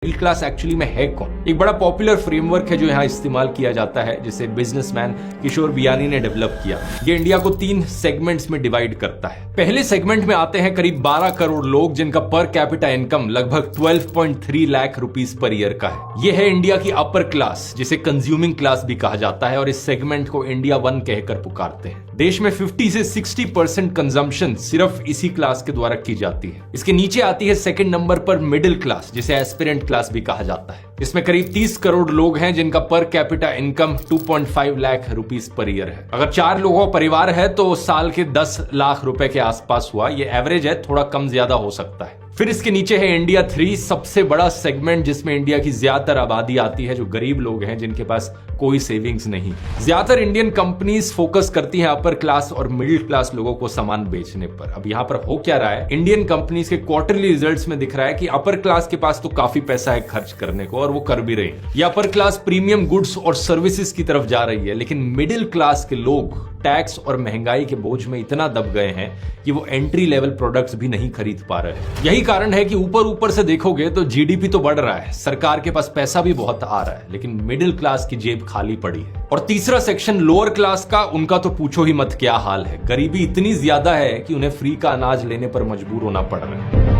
Middle class actually में है कौन? एक बड़ा पॉपुलर फ्रेमवर्क है जो यहाँ इस्तेमाल किया जाता है, जिसे बिजनेसमैन किशोर बियानी ने डेवलप किया। ये इंडिया को 3 सेगमेंट्स में डिवाइड करता है। पहले सेगमेंट में आते हैं करीब 12 करोड़ लोग, जिनका पर कैपिटा इनकम लगभग 12.3 लाख रुपीस पर ईयर का है। ये है इंडिया की अपर क्लास, जिसे कंज्यूमिंग क्लास भी कहा जाता है, और इस सेगमेंट को इंडिया 1 कहकर पुकारते हैं। देश में 50 से 60% कंजम्पशन सिर्फ इसी क्लास के द्वारा की जाती है। इसके नीचे आती है सेकंड नंबर पर मिडिल क्लास, जिसे एस्पिरेंट क्लास भी कहा जाता है। इसमें करीब 30 करोड़ लोग हैं, जिनका per capita income 2.5 lakh rupees per year है। अगर 4 लोगों का परिवार है तो साल के 10 लाख रुपए के आसपास हुआ। ये एवरेज है, थोड़ा कम ज्यादा हो सकता है। फिर इसके नीचे है इंडिया 3, सबसे बड़ा सेगमेंट, जिसमें इंडिया की ज्यादातर आबादी आती है, जो गरीब लोग हैं, जिनके पास कोई सेविंग्स नहीं। ज्यादातर इंडियन कंपनीज फोकस करती हैं अपर क्लास और मिडिल क्लास लोगों को सामान बेचने पर। अब यहाँ पर हो क्या रहा है, इंडियन कंपनीज के क्वार्टरली रिजल्ट्स में दिख रहा है कि अपर क्लास के पास तो काफी पैसा है खर्च करने को, और वो कर भी रहे हैं। ये अपर क्लास प्रीमियम गुड्स और सर्विसेज की तरफ जा रही है, लेकिन मिडिल क्लास के लोग टैक्स और महंगाई के बोझ में इतना दब गए हैं कि वो एंट्री लेवल प्रोडक्ट्स भी नहीं खरीद पा रहे हैं। यही कारण है कि ऊपर से देखोगे तो जीडीपी तो बढ़ रहा है, सरकार के पास पैसा भी बहुत आ रहा है, लेकिन मिडिल क्लास की जेब खाली पड़ी है। और तीसरा सेक्शन लोअर क्लास का, उनका तो पूछो ही मत क्या हाल है। गरीबी इतनी ज्यादा है कि उन्हें फ्री का अनाज लेने पर मजबूर होना पड़ रहा है।